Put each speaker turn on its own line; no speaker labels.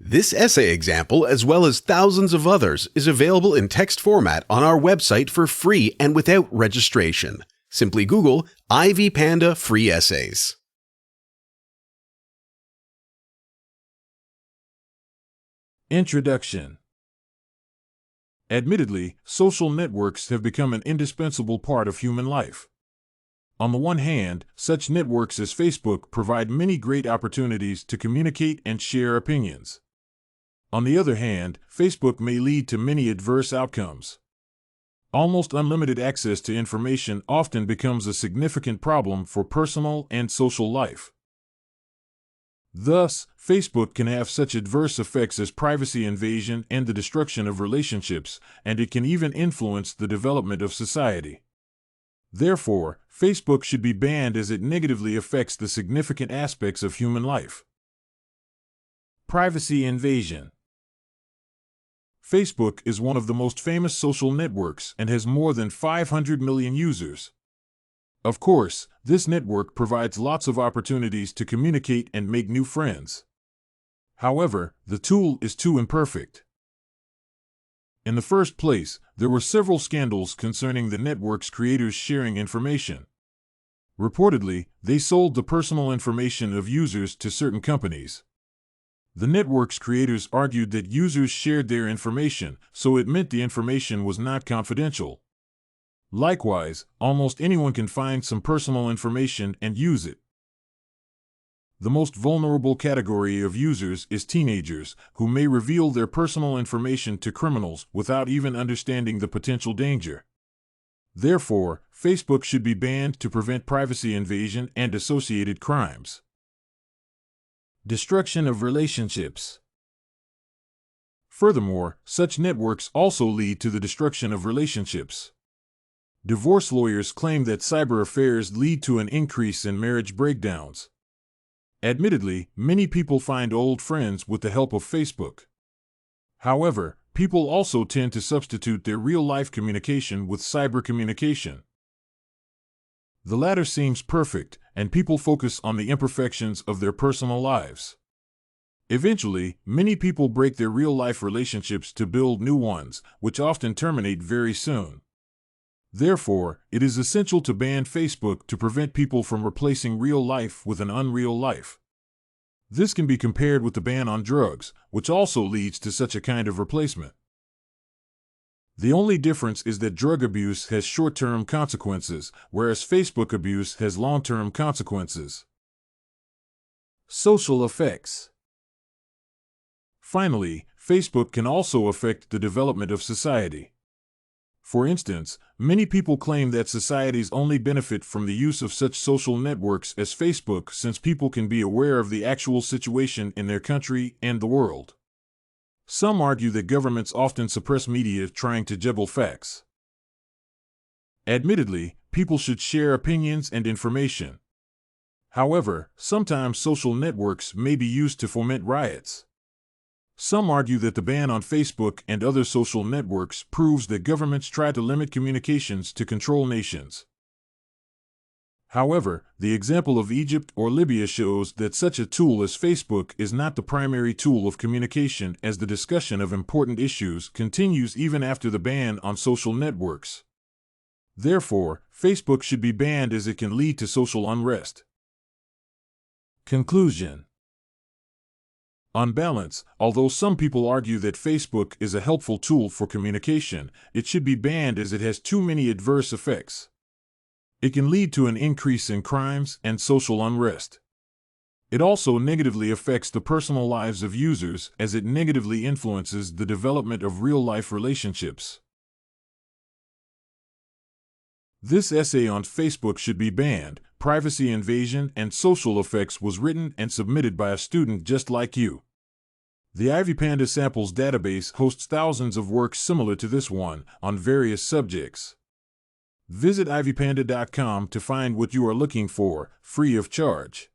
This essay example, as well as thousands of others, is available in text format on our website for free and without registration. Simply Google Ivy Panda Free Essays.
Introduction. Admittedly, social networks have become an indispensable part of human life. On the one hand, such networks as Facebook provide many great opportunities to communicate and share opinions. On the other hand, Facebook may lead to many adverse outcomes. Almost unlimited access to information often becomes a significant problem for personal and social life. Thus, Facebook can have such adverse effects as privacy invasion and the destruction of relationships, and it can even influence the development of society. Therefore, Facebook should be banned as it negatively affects the significant aspects of human life. Privacy invasion. Facebook is one of the most famous social networks and has more than 500 million users. Of course, this network provides lots of opportunities to communicate and make new friends. However, the tool is too imperfect. In the first place, there were several scandals concerning the network's creators sharing information. Reportedly, they sold the personal information of users to certain companies. The network's creators argued that users shared their information, so it meant the information was not confidential. Likewise, almost anyone can find some personal information and use it. The most vulnerable category of users is teenagers, who may reveal their personal information to criminals without even understanding the potential danger. Therefore, Facebook should be banned to prevent privacy invasion and associated crimes. Destruction of relationships. Furthermore, such networks also lead to the destruction of relationships. Divorce lawyers claim that cyber affairs lead to an increase in marriage breakdowns. Admittedly, many people find old friends with the help of Facebook. However, people also tend to substitute their real-life communication with cyber communication. The latter seems perfect, and people focus on the imperfections of their personal lives. Eventually, many people break their real-life relationships to build new ones, which often terminate very soon. Therefore, it is essential to ban Facebook to prevent people from replacing real life with an unreal life. This can be compared with the ban on drugs, which also leads to such a kind of replacement. The only difference is that drug abuse has short-term consequences, whereas Facebook abuse has long-term consequences. Social effects. Finally, Facebook can also affect the development of society. For instance, many people claim that societies only benefit from the use of such social networks as Facebook since people can be aware of the actual situation in their country and the world. Some argue that governments often suppress media trying to juggle facts. Admittedly, people should share opinions and information. However, sometimes social networks may be used to foment riots. Some argue that the ban on Facebook and other social networks proves that governments try to limit communications to control nations. However, the example of Egypt or Libya shows that such a tool as Facebook is not the primary tool of communication, as the discussion of important issues continues even after the ban on social networks. Therefore, Facebook should be banned as it can lead to social unrest. Conclusion. On balance, although some people argue that Facebook is a helpful tool for communication, it should be banned as it has too many adverse effects. It can lead to an increase in crimes and social unrest. It also negatively affects the personal lives of users as it negatively influences the development of real-life relationships. This essay on Facebook should be banned, privacy invasion and social effects was written and submitted by a student just like you. The Ivy Panda Samples database hosts thousands of works similar to this one on various subjects. Visit ivypanda.com to find what you are looking for, free of charge.